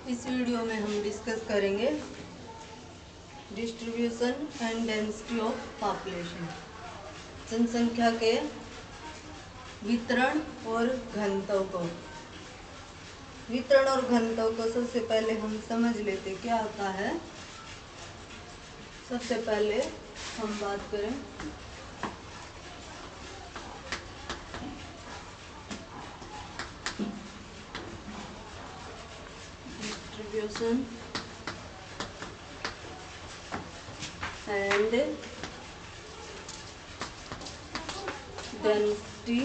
इस वीडियो में हम डिस्कस करेंगे distribution and density of population, जनसंख्या के वितरण और घनत्व को। वितरण और घनत्व को सबसे पहले हम समझ लेते क्या होता है। सबसे पहले हम बात करें distribution and density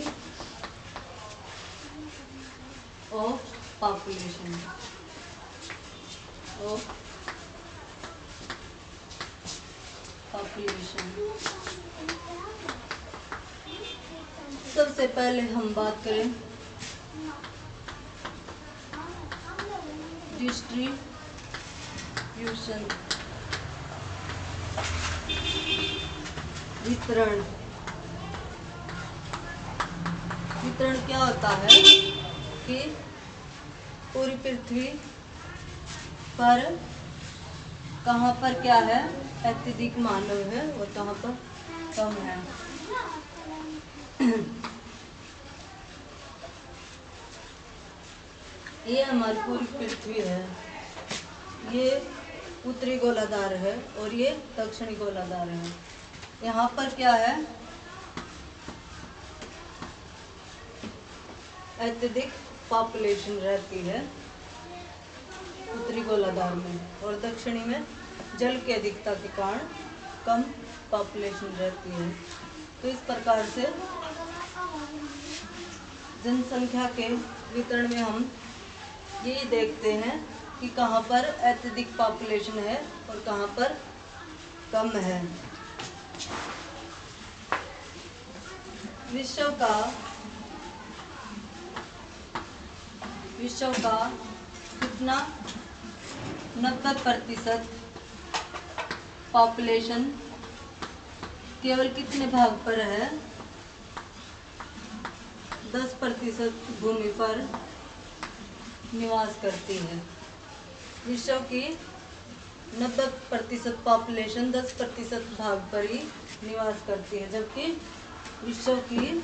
of population सबसे पहले हम बात करें डिस्ट्रीब्यूशन वितरण। वितरण क्या होता है कि पूरी पृथ्वी पर कहाँ पर क्या है अत्यधिक मानव है और कहाँ पर कम है। ये हमारी पूरी पृथ्वी है, ये उत्तरी गोलार्ध है और ये दक्षिणी गोलार्ध है। यहाँ पर क्या है अत्यधिक पॉपुलेशन रहती है उत्तरी गोलार्ध में, और दक्षिणी में जल की अधिकता के कारण कम पॉपुलेशन रहती है। तो इस प्रकार से जनसंख्या के वितरण में हम यही देखते हैं कि कहाँ पर अत्यधिक पॉपुलेशन है और कहाँ पर कम है। विश्व का कितना 90% पॉपुलेशन केवल कितने भाग पर है 10% भूमि पर निवास करती है। विश्व की 90% पॉपुलेशन 10% भाग पर ही निवास करती है, जबकि विश्व की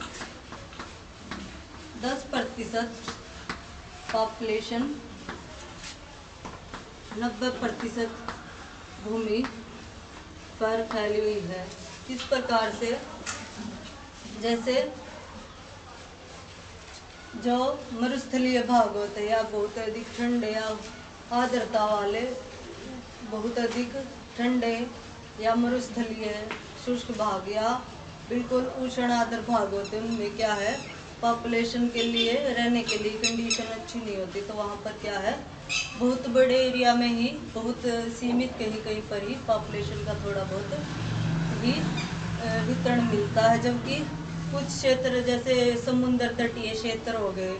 10% पॉपुलेशन 90% भूमि पर फैली हुई है। इस प्रकार से जैसे जो मरुस्थलीय भाग होते हैं या बहुत अधिक ठंडे या आर्द्रता वाले बहुत अधिक ठंडे या मरुस्थलीय शुष्क भाग या बिल्कुल उष्ण आर्द्र भाग होते हैं, उनमें क्या है पॉपुलेशन के लिए रहने के लिए कंडीशन अच्छी नहीं होती। तो वहाँ पर क्या है बहुत बड़े एरिया में ही बहुत सीमित कहीं पर ही पॉपुलेशन का थोड़ा बहुत ही वितरण मिलता है, जबकि कुछ क्षेत्र जैसे समुद्र तटीय क्षेत्र हो गए,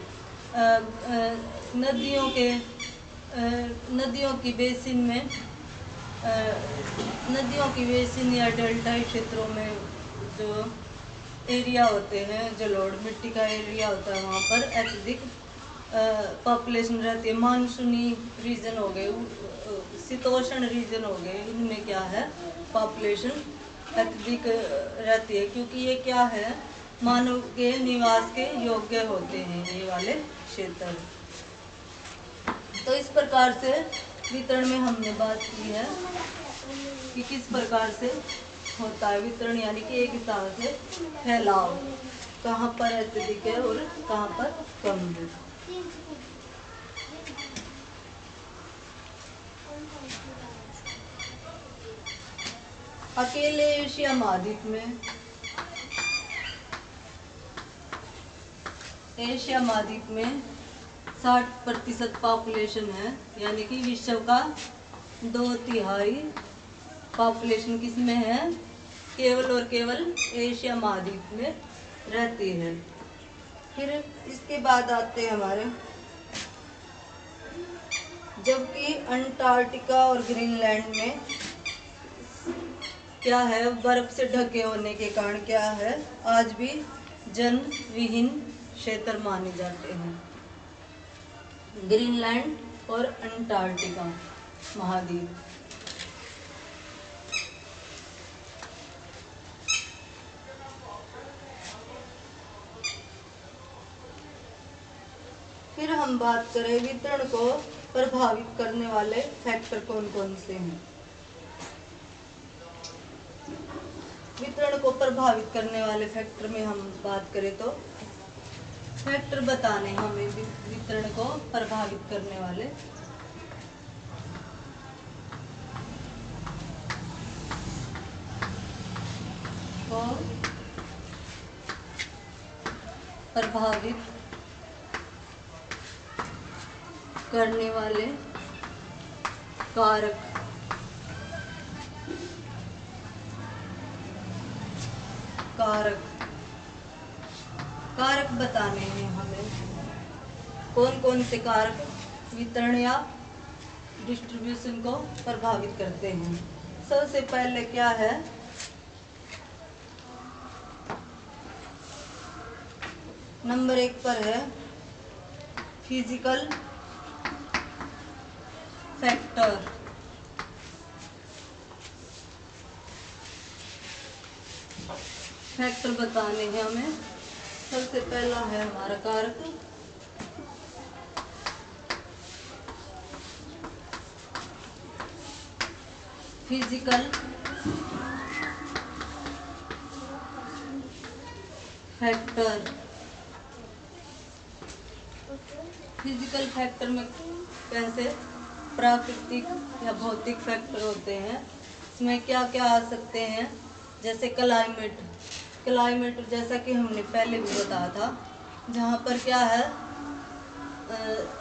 नदियों की बेसिन या डेल्टा क्षेत्रों में जो एरिया होते हैं, जलोढ़ मिट्टी का एरिया होता है, वहाँ पर अत्यधिक पॉपुलेशन रहती है। मानसूनी रीजन हो गए, शीतोष्ण रीजन हो गए, इनमें क्या है पॉपुलेशन अत्यधिक रहती है, क्योंकि ये क्या है मानव के निवास के योग्य होते हैं ये वाले क्षेत्र। तो इस प्रकार से वितरण में हमने बात की है कि किस प्रकार से होता है वितरण, यानी कि एक हिसाब से फैलाव कहाँ पर अत्यधिक है और कहाँ पर कम है। अकेले एशिया महाद्वीप में 60% पॉपुलेशन है, यानी कि विश्व का 2/3 पॉपुलेशन किस में है केवल और केवल एशिया महाद्वीप में रहती है। फिर इसके बाद आते हैं हमारे, जबकि अंटार्कटिका और ग्रीनलैंड में क्या है बर्फ से ढके होने के कारण क्या है आज भी जन विहीन क्षेत्र माने जाते हैं। ग्रीनलैंड और अंटार्कटिका महाद्वीप। फिर हम बात करें वितरण को प्रभावित करने वाले फैक्टर कौन कौन से हैं। वितरण को प्रभावित करने वाले फैक्टर में हम बात करें तो फैक्टर बताने हमें वितरण को प्रभावित करने वाले। को प्रभावित करने वाले कारक। कारक बताने हैं हमें कौन कौन से कारक वितरण या डिस्ट्रीब्यूशन को प्रभावित करते हैं। सबसे पहले क्या है, नंबर 1 पर है फिजिकल फैक्टर। फैक्टर बताने हैं हमें। सबसे पहला है हमारा कारक फिजिकल फैक्टर। फिजिकल फैक्टर में कैसे प्राकृतिक या भौतिक फैक्टर होते हैं। इसमें क्या क्या आ सकते हैं, जैसे क्लाइमेट जैसा कि हमने पहले भी बताया था, जहाँ पर क्या है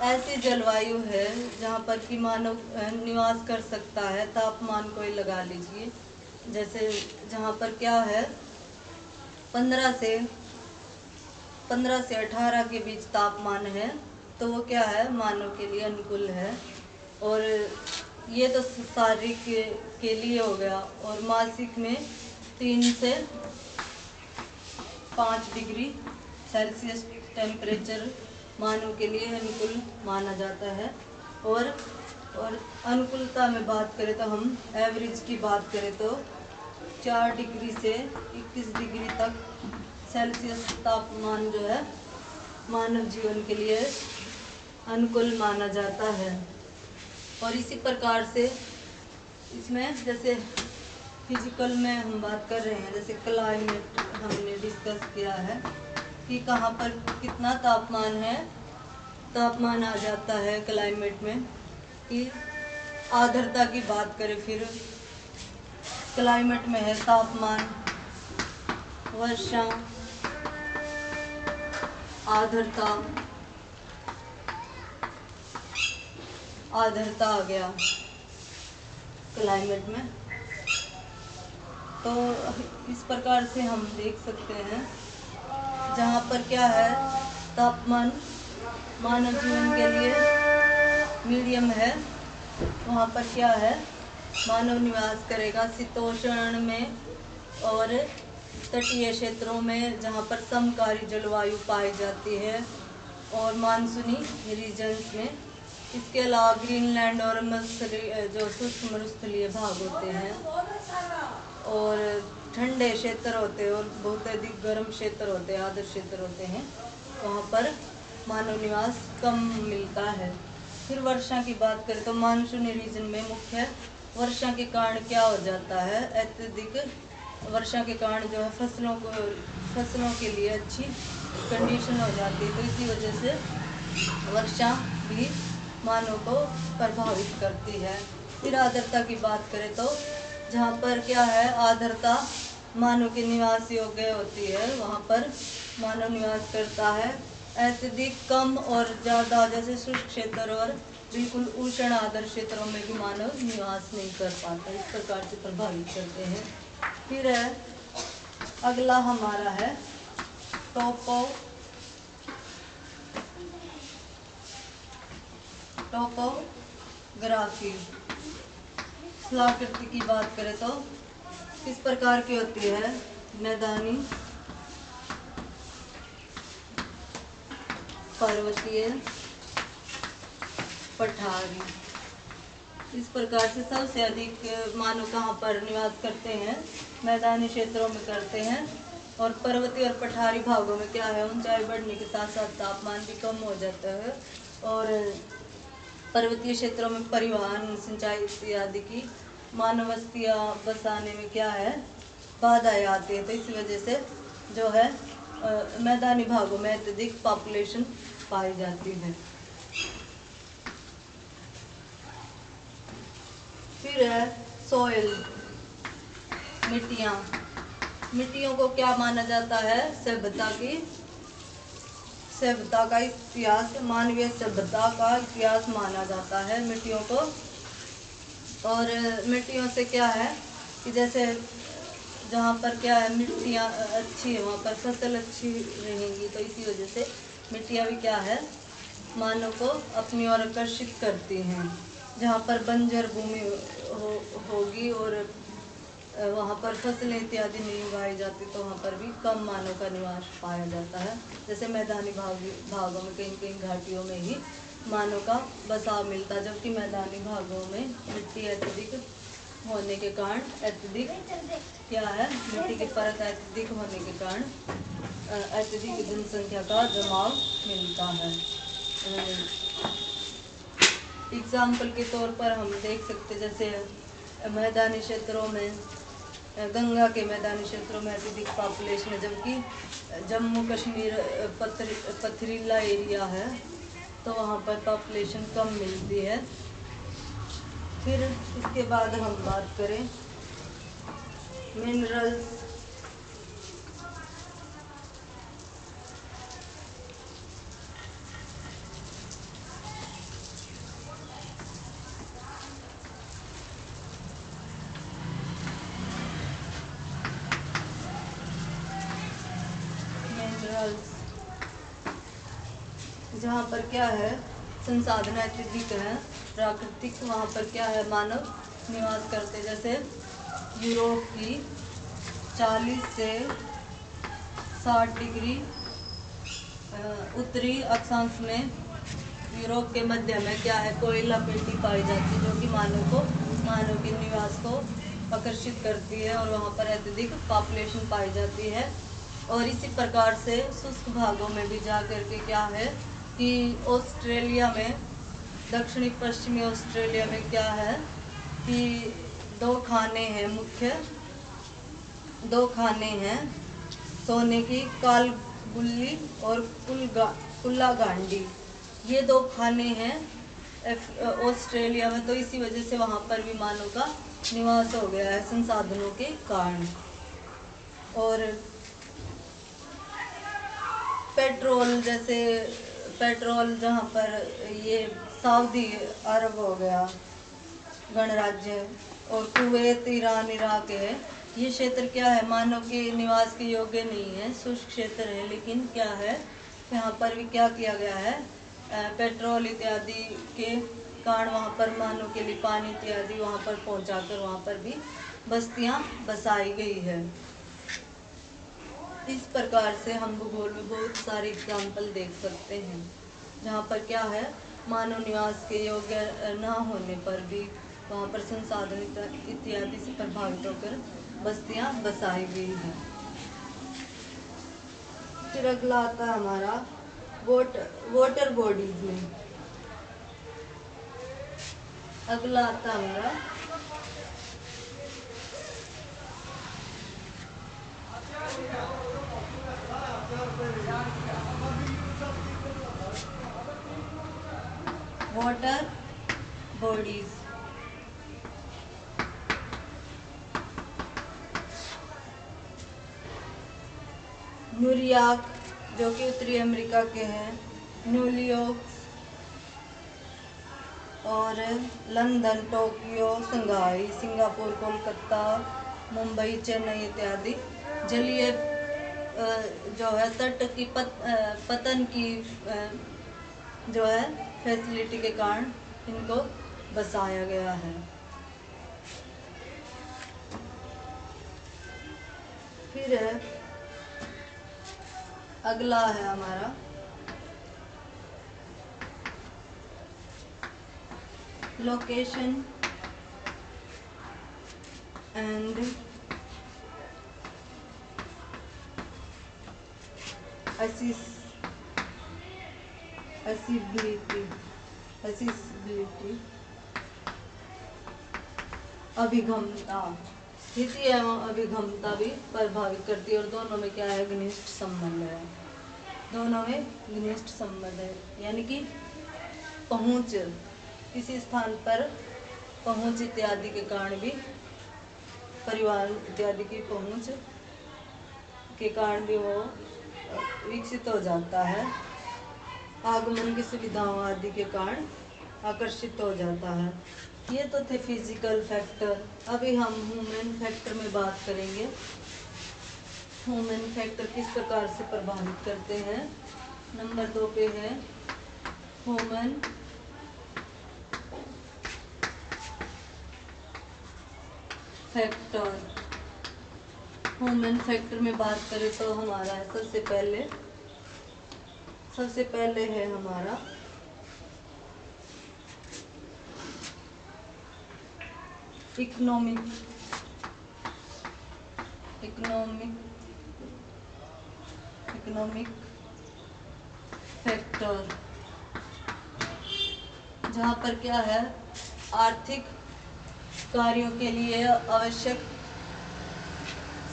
ऐसी जलवायु है जहाँ पर कि मानव निवास कर सकता है। तापमान को ही लगा लीजिए, जैसे जहाँ पर क्या है 15 से 18 के बीच तापमान है, तो वो क्या है मानव के लिए अनुकूल है। और ये तो शारीरिक के लिए हो गया। और मासिक में 3 से 5 डिग्री सेल्सियस टेम्परेचर मानव के लिए अनुकूल माना जाता है। और अनुकूलता में बात करें तो हम एवरेज की बात करें तो 4 डिग्री से 21 डिग्री तक सेल्सियस तापमान जो है मानव जीवन के लिए अनुकूल माना जाता है। और इसी प्रकार से इसमें जैसे फिजिकल में हम बात कर रहे हैं, जैसे क्लाइमेट हमने डिस्कस किया है कि कहाँ पर कितना तापमान आ जाता है क्लाइमेट में। कि आर्द्रता की बात करें, फिर क्लाइमेट में है तापमान, वर्षा, आर्द्रता आ गया क्लाइमेट में। तो इस प्रकार से हम देख सकते हैं जहाँ पर क्या है तापमान मानव जीवन के लिए मीडियम है, वहाँ पर क्या है मानव निवास करेगा। शीतोष्ण में और तटीय क्षेत्रों में जहाँ पर समकालीन जलवायु पाई जाती है, और मानसूनी रीजन्स में। इसके अलावा ग्रीनलैंड और जो शुष्क मरुस्थलीय भाग होते हैं, और ठंडे क्षेत्र होते हैं, और बहुत अधिक गर्म क्षेत्र होते हैं, आर्द्र क्षेत्र होते हैं, वहाँ पर मानव निवास कम मिलता है। फिर वर्षा की बात करें तो मानसूनी रीजन में मुख्य वर्षा के कारण क्या हो जाता है, अत्यधिक वर्षा के कारण जो है फसलों के लिए अच्छी कंडीशन हो जाती है। तो इसी वजह से वर्षा भी मानव को प्रभावित करती है। फिर आर्द्रता की बात करें तो जहाँ पर क्या है आर्द्रता मानव के निवास योग्य होती है, वहाँ पर मानव निवास करता है। अत्यधिक कम और ज़्यादा जैसे शुष्क क्षेत्र और बिल्कुल उष्ण आर्द्र क्षेत्रों में भी मानव निवास नहीं कर पाता, इस प्रकार से प्रभावित करते हैं। फिर है अगला हमारा है टोपोग्राफी। स्थलाकृति की बात करें तो किस प्रकार की होती है, मैदानी, पर्वतीय, पठारी। इस प्रकार से सबसे अधिक मानव कहाँ पर निवास करते हैं? मैदानी क्षेत्रों में करते हैं। और पर्वतीय और पठारी भागों में क्या है, ऊंचाई बढ़ने के साथ साथ तापमान भी कम हो जाता है और पर्वतीय क्षेत्रों में परिवहन, सिंचाई इत्यादि की मानव बस्तियां बसाने में क्या है, बाधाएं आती है। तो इसी वजह से जो है मैदानी भागों में अत्यधिक पॉपुलेशन पाई जाती है। फिर है सॉइल, मिट्टियाँ। मिट्टियों को क्या माना जाता है? सभ्यता का इतिहास, मानवीय सभ्यता का इतिहास माना जाता है मिट्टियों को। और मिट्टियों से क्या है कि जैसे जहाँ पर क्या है मिट्टियाँ अच्छी है वहाँ पर फसल अच्छी रहेंगी, तो इसी वजह से मिट्टियाँ भी क्या है मानव को अपनी ओर आकर्षित करती हैं। जहाँ पर बंजर भूमि होगी और वहाँ पर फसलें इत्यादि नहीं उगाई जाती, तो वहाँ पर भी कम मानव का निवास पाया जाता है। जैसे मैदानी भागों में कहीं कहीं घाटियों में ही मानव का बसाव मिलता है, जबकि मैदानी भागों में मिट्टी अत्यधिक होने के कारण क्या है, मिट्टी की परत अत्यधिक होने के कारण अत्यधिक जनसंख्या का जमाव मिलता है। एग्जाम्पल के तौर पर हम देख सकते, जैसे मैदानी क्षेत्रों में, गंगा के मैदानी क्षेत्रों में अत्यधिक पॉपुलेशन है, जबकि जम्मू कश्मीर पथरीला एरिया है, तो वहाँ पर पॉपुलेशन कम मिलती है। फिर इसके बाद हम बात करें मिनरल्स। जहाँ पर क्या है संसाधन अत्यधिक है प्राकृतिक, वहाँ पर क्या है मानव निवास करते। जैसे यूरोप की 40 से 60 डिग्री उत्तरी अक्षांश में यूरोप के मध्य में क्या है कोयला पेटी पाई जाती है, जो कि मानव के निवास को आकर्षित करती है और वहाँ पर अत्यधिक पॉपुलेशन पाई जाती है। और इसी प्रकार से शुष्क भागों में भी जा करके क्या है कि ऑस्ट्रेलिया में, दक्षिणी पश्चिमी ऑस्ट्रेलिया में क्या है कि दो खाने हैं सोने की, कालगुल्ली और कुल्ला गांडी। ये दो खाने हैं ऑस्ट्रेलिया में, तो इसी वजह से वहाँ पर भी मानव का निवास हो गया है संसाधनों के कारण। और पेट्रोल, जैसे पेट्रोल जहाँ पर ये सऊदी अरब हो गया गणराज्य, और कुवैत, ईरान, इराक है, ये क्षेत्र क्या है मानव के निवास के योग्य नहीं है, शुष्क क्षेत्र है। लेकिन क्या है यहाँ पर भी क्या किया गया है, पेट्रोल इत्यादि के कारण वहाँ पर मानव के लिए पानी इत्यादि वहाँ पर पहुँचाकर वहाँ पर भी बस्तियाँ बसाई गई है। इस प्रकार से हम भूगोल में बहुत सारे एग्जाम्पल देख सकते हैं जहाँ पर क्या है मानव निवास के योग्य न होने पर भी वहाँ पर संसाधन इत्यादि से प्रभावित होकर बस्तियाँ बसाई गई हैं। फिर अगला आता है हमारा वाटर बॉडीज में। अगला आता है हमारा वाटर बॉडीज। न्यूयॉर्क जो कि उत्तरी अमेरिका के हैं, न्यूयॉर्क और London, Tokyo, Shanghai, Singapore, Kolkata, Mumbai, Chennai इत्यादि जलीय जो है तट की पतन की जो है फैसिलिटी के कारण इनको बसाया गया है। फिर अगला है हमारा लोकेशन एंड असिबिलिटी अभिगमता, स्थिति एवं अभिगमता भी प्रभावित करती है। और दोनों में क्या है, घनिष्ठ संबंध है। दोनों में घनिष्ठ संबंध है, यानी कि पहुंच, किसी स्थान पर पहुंच इत्यादि के कारण भी, परिवहन इत्यादि की पहुंच के कारण भी वो विकसित हो जाता है। आगमन की सुविधाओं आदि के कारण आकर्षित हो जाता है। ये तो थे फिजिकल फैक्टर। अभी हम ह्यूमन फैक्टर में बात करेंगे। ह्यूमन फैक्टर किस प्रकार से प्रभावित करते हैं। नंबर 2 पे है ह्यूमन फैक्टर। ह्यूमन फैक्टर में बात करें तो हमारा है सबसे पहले है हमारा इकोनॉमिक फैक्टर, जहाँ पर क्या है, आर्थिक कार्यों के लिए आवश्यक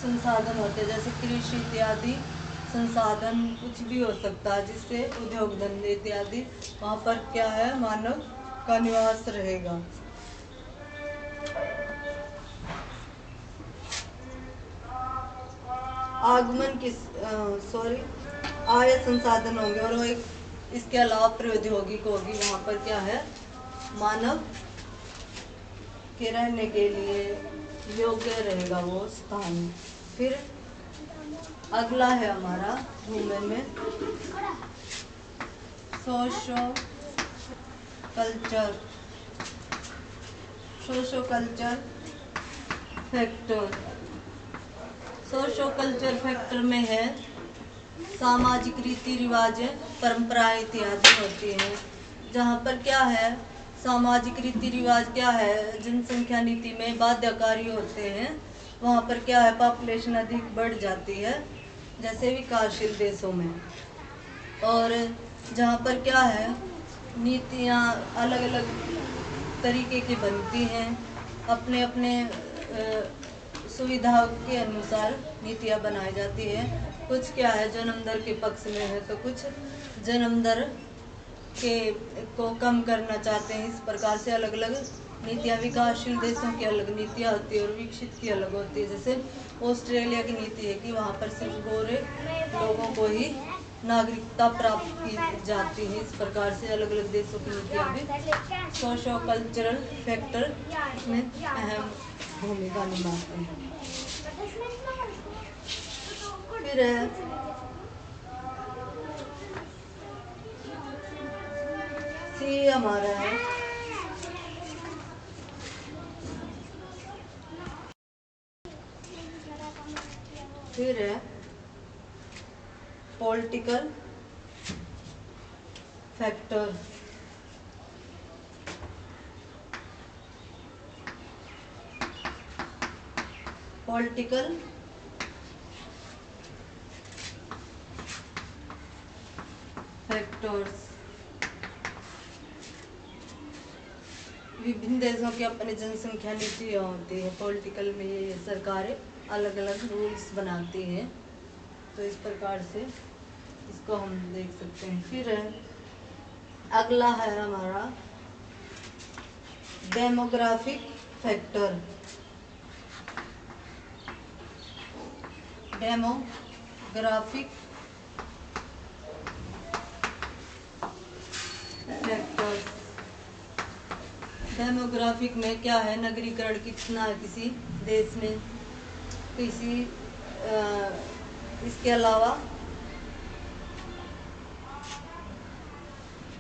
संसाधन होते हैं, जैसे कृषि इत्यादि संसाधन कुछ भी हो सकता है, जिससे उद्योग धंधे इत्यादि, वहाँ पर क्या है, मानव का निवास रहेगा। आगमन किस आय संसाधन होंगे और एक इसके अलावा प्रौद्योगिक होगी। वहाँ पर क्या है, मानव के रहने के लिए योग्य रहेगा वो स्थान। फिर अगला है हमारा ह्यूमन में socio culture factor. Socio culture factor में है सामाजिक रीति रिवाज, परंपराएं इत्यादि होती हैं। जहाँ पर क्या है, सामाजिक रीति रिवाज क्या है, जनसंख्या नीति में बाध्यकारी होते हैं। वहाँ पर क्या है, पॉपुलेशन अधिक बढ़ जाती है, जैसे विकासशील देशों में। और जहाँ पर क्या है, नीतियाँ अलग अलग तरीके की बनती हैं, अपने अपने सुविधाओं के अनुसार नीतियाँ बनाई जाती है। कुछ क्या है, जन्म दर के पक्ष में है, तो कुछ जन्म दर को कम करना चाहते हैं। इस प्रकार से अलग अलग नीतियाँ, विकासशील देशों की अलग नीतियाँ होती है और विकसित की अलग होती है। जैसे ऑस्ट्रेलिया की नीति है कि वहाँ पर सिर्फ गोरे लोगों को ही नागरिकता प्राप्त की जाती है। इस प्रकार से अलग अलग देशों की नीतियाँ भी सोशो कल्चरल फैक्टर में अहम भूमिका निभाते हैं। फिर है सी हमारा है फिर है पॉलिटिकल फैक्टर। पॉलिटिकल फैक्टर्स विभिन्न देशों की अपनी जनसंख्या नीति होती है। पॉलिटिकल में ये सरकारें अलग अलग रूल्स बनाती हैं, तो इस प्रकार से इसको हम देख सकते हैं। फिर अगला है हमारा demographic factor. Demographic factor, demographic में क्या है, नगरीकरण कितना है किसी देश में, इसके अलावा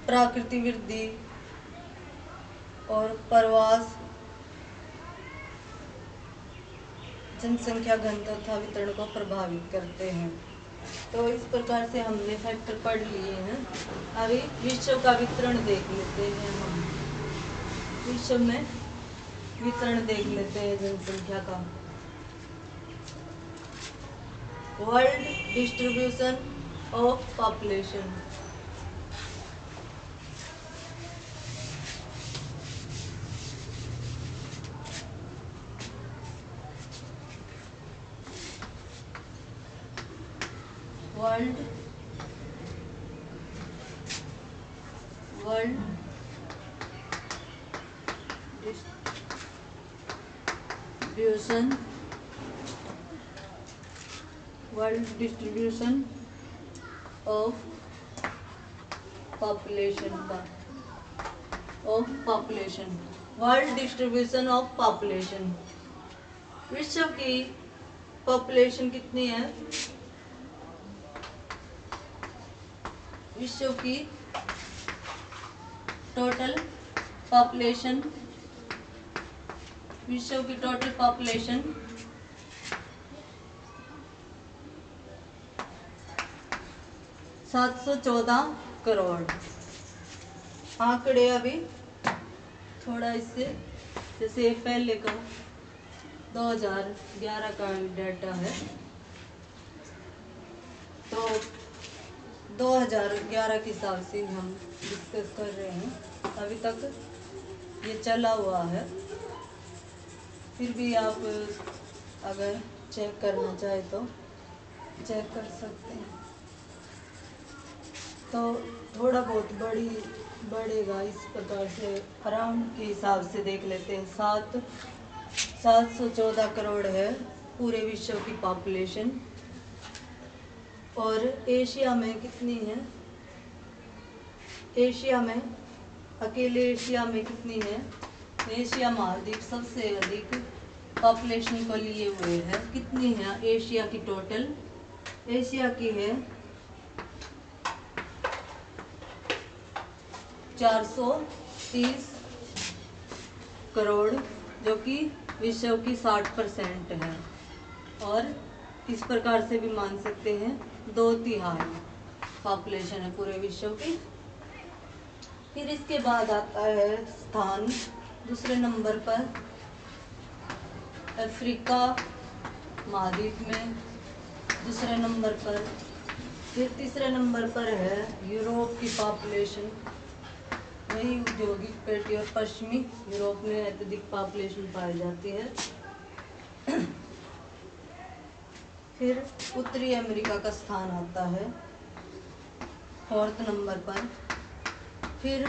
प्राकृतिक वृद्धि और प्रवास, जनसंख्या घनत्व तथा वितरण को प्रभावित करते हैं। तो इस प्रकार से हमने फैक्टर पढ़ लिए हैं। अभी विश्व का वितरण देख लेते हैं हम। विश्व में वितरण देख लेते हैं जनसंख्या का। World distribution of population. World distribution of population world distribution of population. विश्व की पॉपुलेशन कितनी है? विश्व की टोटल पॉपुलेशन 714 करोड़। आंकड़े अभी थोड़ा इससे, जैसे पहले का 2011 का डाटा है, तो 2011 के हिसाब से हम डिस्कस कर रहे हैं। अभी तक ये चला हुआ है, फिर भी आप अगर चेक करना चाहे तो चेक कर सकते हैं। तो थोड़ा बहुत बढ़ेगा इस प्रकार से, अराउंड के हिसाब से देख लेते हैं। 714 करोड़ है पूरे विश्व की पॉपुलेशन। और एशिया में कितनी है? एशिया में, अकेले एशिया में कितनी है? एशिया महाद्वीप सबसे अधिक पॉपुलेशन को लिए हुए है। कितनी है एशिया की टोटल? एशिया की है 430 करोड़, जो कि विश्व की 60% है। और इस प्रकार से भी मान सकते हैं 2/3 पॉपुलेशन है पूरे विश्व की। फिर इसके बाद आता है स्थान दूसरे नंबर पर अफ्रीका महाद्वीप में, दूसरे नंबर पर। फिर तीसरे नंबर पर है यूरोप की पॉपुलेशन, वही औद्योगिक पेटी और पश्चिमी यूरोप में अत्यधिक पॉपुलेशन पाई जाती है। फिर उत्तरी अमेरिका का स्थान आता है 4th नंबर पर। फिर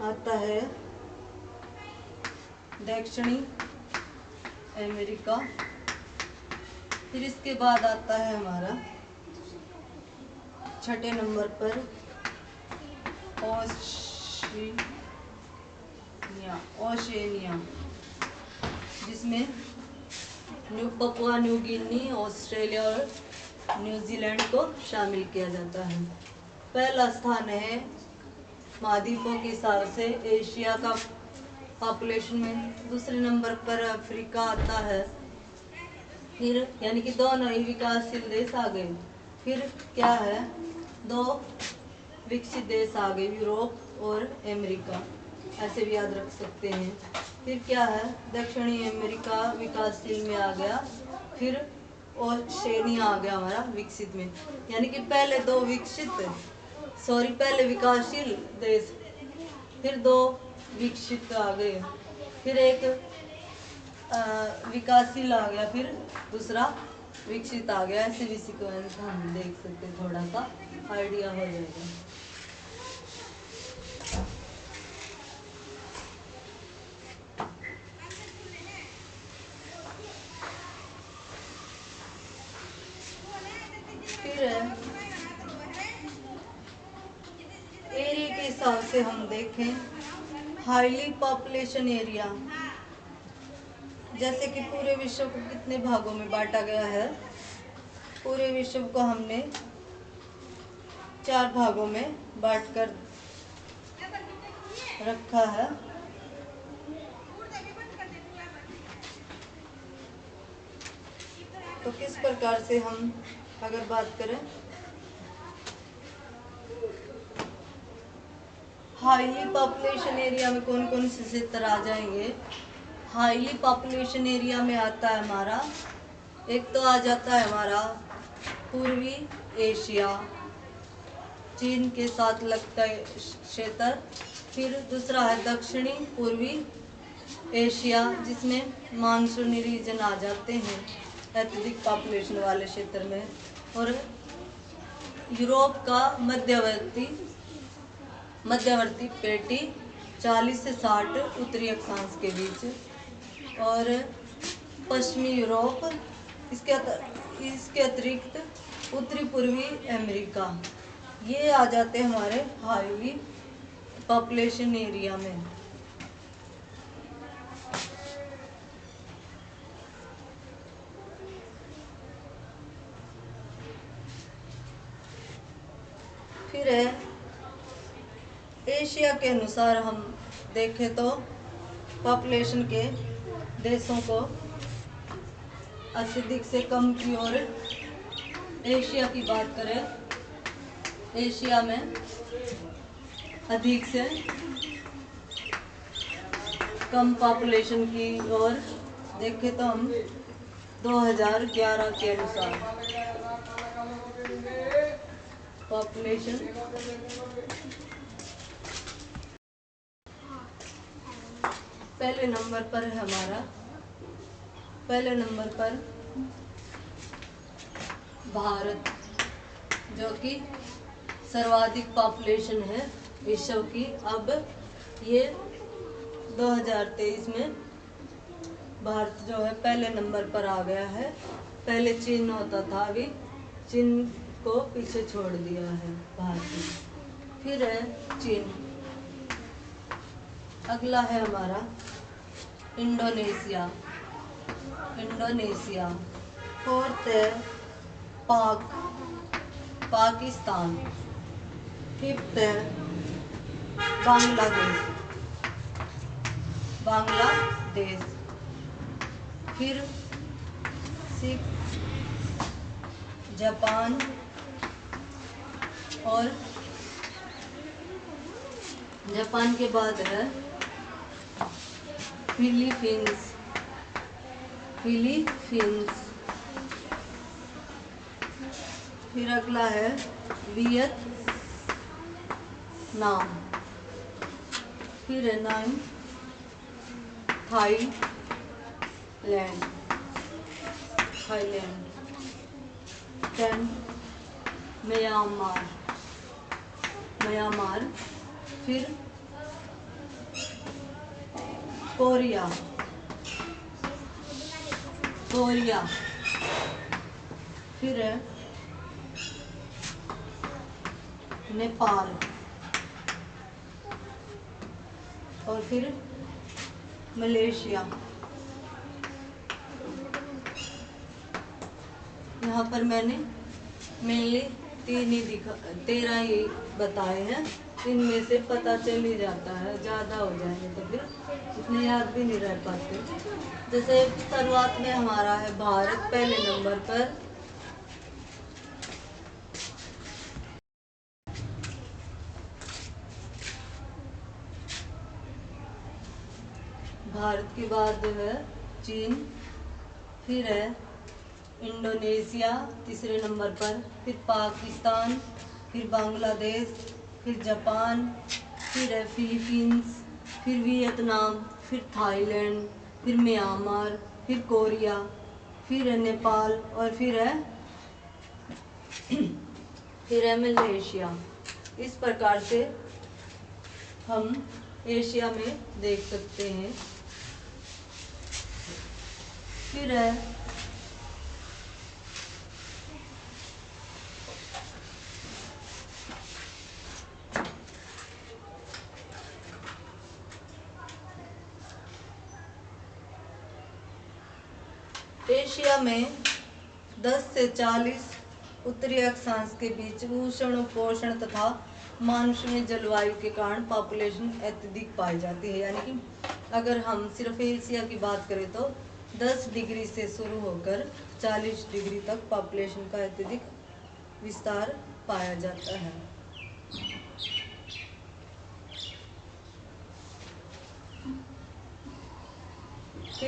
आता है दक्षिणी अमेरिका। फिर इसके बाद आता है हमारा 6ठे नंबर पर ओशिनिया, जिसमें पपुआ न्यू गिनी, ऑस्ट्रेलिया और न्यूजीलैंड को शामिल किया जाता है। पहला स्थान है महाद्वीपों के हिसाब से एशिया का पॉपुलेशन में। दूसरे नंबर पर अफ्रीका आता है। फिर यानी कि दोनों ही विकासशील देश आ गए। फिर क्या है, 2 विकसित देश आ गए, यूरोप और अमेरिका, ऐसे भी याद रख सकते हैं। फिर क्या है, दक्षिणी अमेरिका विकासशील में आ गया। फिर ओशिनिया आ गया हमारा विकसित में। यानी कि पहले पहले विकासशील देश, फिर 2 विकसित आ गए, फिर एक विकासशील आ गया, फिर दूसरा विकसित आ गया। ऐसे भी सीक्वेंस हम देख सकते हैं, थोड़ा सा आइडिया हो जाएगा। फिर एरिया के हिसाब से हम देखें, हाईली पॉपुलेशन एरिया, जैसे कि पूरे विश्व को कितने भागों में बांटा गया है। पूरे विश्व को हमने 4 भागों में बांटकर रखा है। तो किस प्रकार से हम अगर बात करें, हाईली पॉपुलेशन एरिया में कौन कौन से क्षेत्र आ जाएंगे? हाईली पॉपुलेशन एरिया में आता है हमारा, एक तो आ जाता है हमारा पूर्वी एशिया, चीन के साथ लगता है क्षेत्र। फिर दूसरा है दक्षिणी पूर्वी एशिया, जिसमें मानसूनी रीजन आ जाते हैं अत्यधिक पॉपुलेशन वाले क्षेत्र में। और यूरोप का मध्यवर्ती पेटी 40 से 60 उत्तरी अक्षांश के बीच। और पश्चिमी यूरोप, इसके अतिरिक्त उत्तरी पूर्वी अमेरिका, ये आ जाते हैं हमारे हाईली पॉपुलेशन एरिया में। फिर है एशिया के अनुसार हम देखें तो पॉपुलेशन के देशों को अत्यधिक से कम की ओर, एशिया की बात करें, एशिया में अधिक से कम पॉपुलेशन की ओर देखें तो हम 2011 के अनुसार पॉपुलेशन पहले नंबर पर है हमारा, पहले नंबर पर भारत, जो कि सर्वाधिक पॉपुलेशन है विश्व की। अब ये 2023 में भारत जो है पहले नंबर पर आ गया है। पहले चीन होता था, अभी चीन को पीछे छोड़ दिया है भारत ने। फिर है चीन। अगला है हमारा इंडोनेशिया। इंडोनेशिया। फोर्थ है पाकिस्तान। फिफ्थ है बांग्लादेश। फिर सिक्स जापान। और जापान के बाद है फिलीपींस। फिर अगला है वियतनाम। फिर है 9 थाईलैंड। 10 म्यांमार। फिर कोरिया। फिर है नेपाल। और फिर मलेशिया। यहाँ पर मैंने मेनली 13 ही बताए हैं। इनमें से पता चल ही जाता है, ज़्यादा हो जाएंगे तो फिर इतने याद भी नहीं रह पाते। जैसे शुरुआत में हमारा है भारत पहले नंबर पर। भारत के बाद है चीन। फिर है इंडोनेशिया तीसरे नंबर पर। फिर पाकिस्तान। फिर बांग्लादेश। फिर जापान। फिर है फिलीपींस। फिर वियतनाम। फिर थाईलैंड। फिर म्यांमार। फिर कोरिया। फिर है नेपाल। और फिर है मलेशिया। इस प्रकार से हम एशिया में देख सकते हैं। फिर है एशिया में 10 से 40 उत्तरी अक्षांश के बीच उष्ण उपोष्ण तथा मानसूनी जलवायु के कारण पॉपुलेशन अत्यधिक पाई जाती है। यानी कि अगर हम सिर्फ एशिया की बात करें तो 10 डिग्री से शुरू होकर 40 डिग्री तक पॉपुलेशन का अत्यधिक विस्तार पाया जाता है।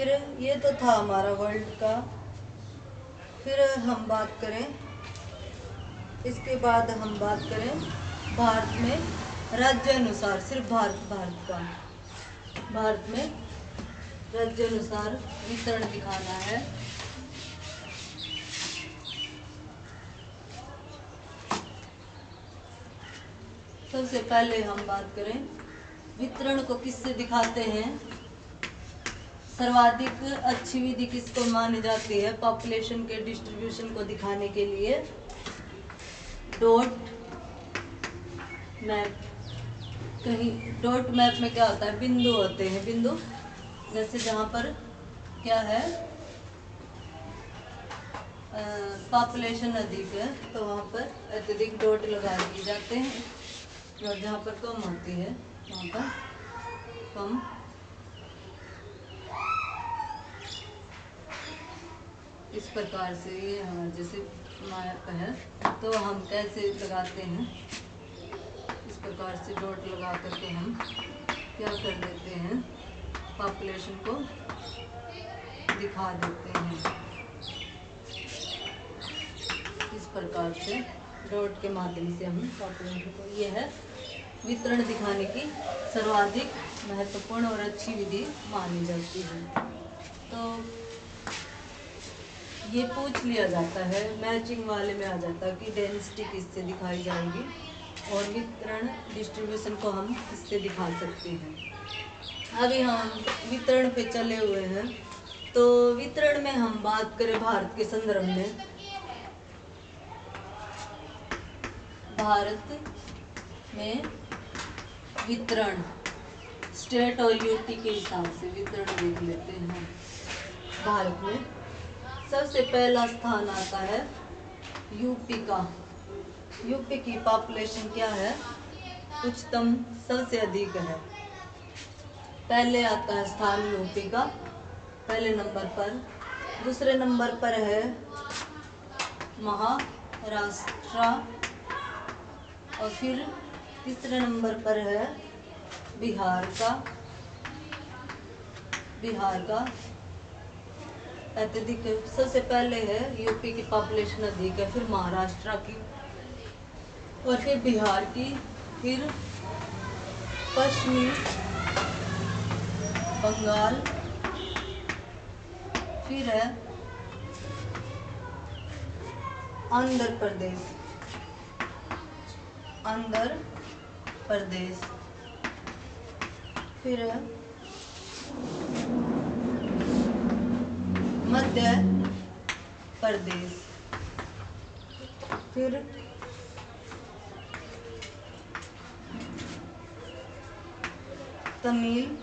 फिर ये तो था हमारा वर्ल्ड का। फिर हम बात करें, इसके बाद हम बात करें भारत में राज्यानुसार, सिर्फ भारत का, भारत में राज्यानुसार वितरण दिखाना है। सबसे पहले हम बात करें वितरण को किससे दिखाते हैं। सर्वाधिक अच्छी विधि किसको मानी जाती है पॉपुलेशन के डिस्ट्रीब्यूशन को दिखाने के लिए? Dot map. कहीं डॉट मैप में क्या होता है, बिंदु होते हैं, बिंदु। जैसे जहाँ पर क्या है, पॉपुलेशन अधिक है तो वहाँ पर अत्यधिक डॉट लगा दिए जाते हैं, और जहाँ पर कम होती है वहाँ पर कम। इस प्रकार से ये हमारे जैसे मैप है तो हम कैसे लगाते हैं, इस प्रकार से डॉट लगा करके हम क्या कर देते हैं, पॉपुलेशन को दिखा देते हैं। इस प्रकार से डॉट के माध्यम से हम पॉपुलेशन को, ये है वितरण दिखाने की सर्वाधिक महत्वपूर्ण और अच्छी विधि मानी जाती है। तो ये पूछ लिया जाता है, मैचिंग वाले में आ जाता है कि डेंसिटी किससे दिखाई जाएगी और वितरण डिस्ट्रीब्यूशन को हम किससे दिखा सकते हैं। अभी हम वितरण पे चले हुए हैं, तो वितरण में हम बात करें भारत के संदर्भ में, भारत में वितरण स्टेट और यूटी के हिसाब से वितरण देख लेते हैं। भारत में सबसे पहला स्थान आता है यूपी का। यूपी की पॉपुलेशन क्या है, उच्चतम, सबसे अधिक है। पहले आता है स्थान यूपी का, पहले नंबर पर। दूसरे नंबर पर है महाराष्ट्र, और फिर तीसरे नंबर पर है बिहार का अत्यधिक। सबसे पहले है यूपी की पॉपुलेशन अधिक है, फिर महाराष्ट्र की, और फिर बिहार की, फिर पश्चिमी बंगाल, फिर है आंध्र प्रदेश, फिर है मध्य प्रदेश, फिर तमिलनाडु,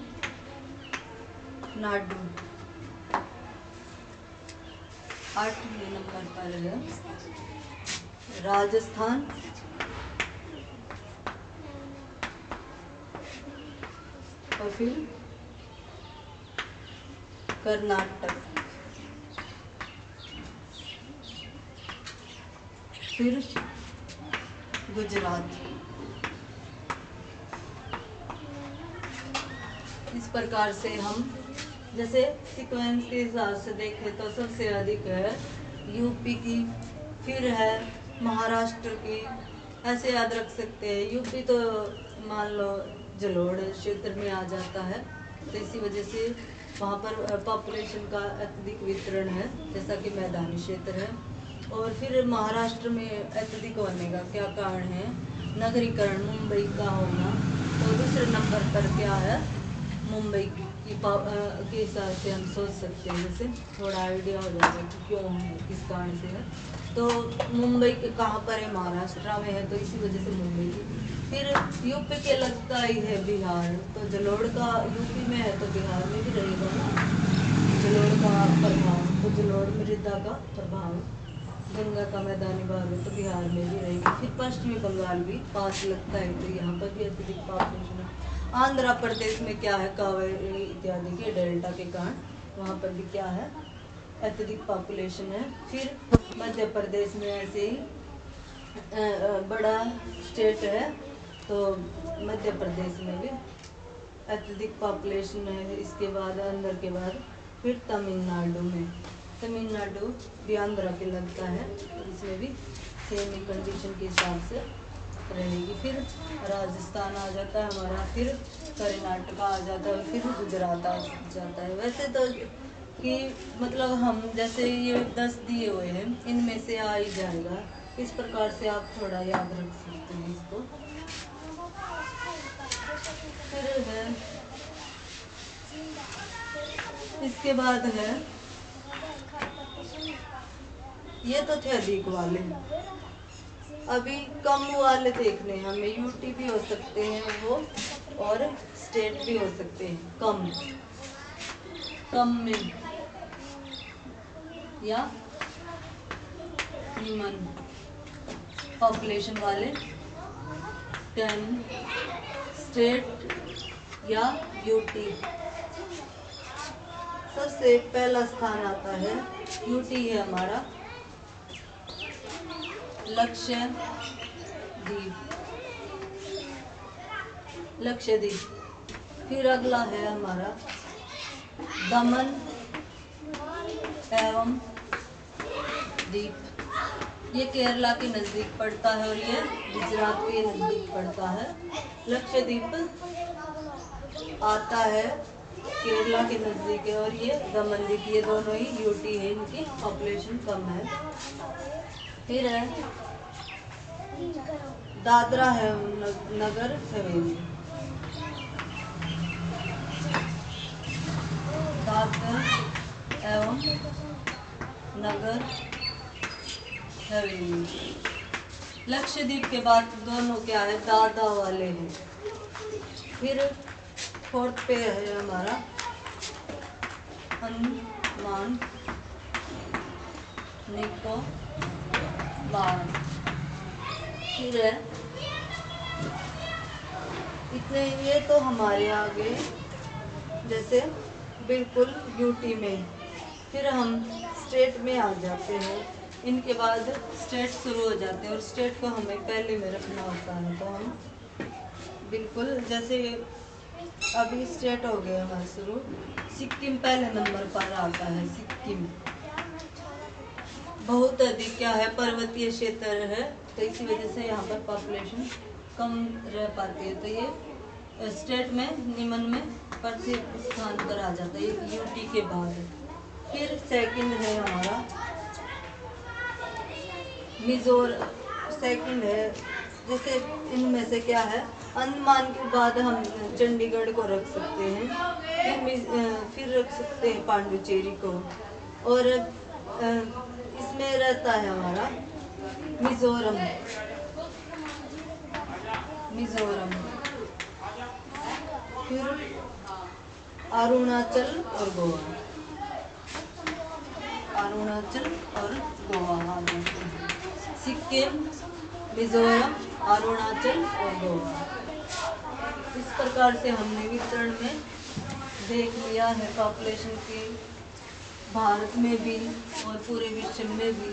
8वें नंबर पर है राजस्थान, और फिर कर्नाटक, फिर गुजरात। इस प्रकार से हम जैसे सीक्वेंस के हिसाब से देखें तो सबसे अधिक है यूपी की, फिर है महाराष्ट्र की, ऐसे याद रख सकते हैं। यूपी तो मान लो जलोढ़ क्षेत्र में आ जाता है, तो इसी वजह से वहाँ पर पॉपुलेशन का अत्यधिक वितरण है, जैसा कि मैदानी क्षेत्र है। और फिर महाराष्ट्र में अत्यधिक होने का क्या कारण है, नगरीकरण, मुंबई का होना। तो दूसरे नंबर पर क्या है, मुंबई की के हिसाब से हम सोच सकते हैं, जैसे थोड़ा आइडिया हो जाएगा कि क्यों है, किस कारण से है। तो मुंबई के कहाँ पर है, महाराष्ट्र में है, तो इसी वजह से मुंबई की। फिर यूपी के लगता ही है बिहार, तो जलोढ़ का यूपी में है तो बिहार में भी रहेगा ना जलोढ़ का प्रभाव, तो जलोढ़ मृदा का प्रभाव, गंगा का मैदानी भाग है तो बिहार में भी रहेगी। फिर पश्चिमी बंगाल भी पास लगता है, तो यहाँ पर भी अत्यधिक पॉपुलेशन है। आंध्र प्रदेश में क्या है, कावेरी इत्यादि के डेल्टा के कारण वहाँ पर भी क्या है, अत्यधिक पॉपुलेशन है। फिर मध्य प्रदेश में ऐसे ही बड़ा स्टेट है, तो मध्य प्रदेश में भी अत्यधिक पॉपुलेशन है। इसके बाद अंदर के बाद फिर तमिलनाडु में, तमिलनाडु भी आंध्रा के लगता है, इसमें भी सेम ही कंडीशन के हिसाब से रहेगी। फिर राजस्थान आ जाता है हमारा, फिर कर्नाटक आ जाता है, फिर गुजरात आ जाता है। वैसे तो कि मतलब हम जैसे ये 10 दिए हुए हैं, इनमें से आ ही जाएगा। इस प्रकार से आप थोड़ा याद रख सकते हैं इसको। फिर है इसके बाद है, ये तो थे अधिक वाले। अभी कम वाले देखने हैं हमें, यूटी भी हो सकते हैं वो, और स्टेट भी हो सकते हैं। कम में या निम्न पॉपुलेशन वाले 10 स्टेट या यूटी। सबसे पहला स्थान आता है यूटी है हमारा, लक्षद्वीप। फिर अगला है हमारा दमन एवं दीप। ये केरला के नज़दीक पड़ता है और ये गुजरात के नज़दीक पड़ता है। लक्षद्वीप आता है केरला के नज़दीक है, और ये दमन द्वीप, ये दोनों ही यूटी है, इनकी पॉपुलेशन कम है। फिर है दादरा है नगर हवेली, दादरा एवं नगर हवेली। लक्षद्वीप के बाद दोनों क्या है, दादा वाले हैं। फिर फोर्थ पे है हमारा अंडमान निकोबार। फिर है इतने, ये तो हमारे आगे जैसे बिल्कुल यूटी में। फिर हम स्टेट में आ जाते हैं, इनके बाद स्टेट शुरू हो जाते हैं, और स्टेट को हमें पहले में रखना होता है। तो हम बिल्कुल जैसे अभी स्टेट हो गया हमारा शुरू, सिक्किम पहले नंबर पर आता है। सिक्किम बहुत अधिक क्या है, पर्वतीय क्षेत्र है, तो इसी वजह से यहाँ पर पॉपुलेशन कम रह पाती है। तो ये स्टेट में निम्न में प्रथम स्थान पर आ जाता है यूटी के बाद। फिर सेकंड है हमारा मिजोरम। सेकंड है, जैसे इनमें से क्या है, अंडमान के बाद हम चंडीगढ़ को रख सकते हैं, फिर रख सकते हैं पांडुचेरी को, और इसमें रहता है हमारा मिजोरम। फिर अरुणाचल और गोवा, अरुणाचल और गोवा। सिक्किम, मिजोरम, अरुणाचल और गोवा। इस प्रकार से हमने वितरण में देख लिया है पॉपुलेशन की, भारत में भी और पूरे विश्व में भी।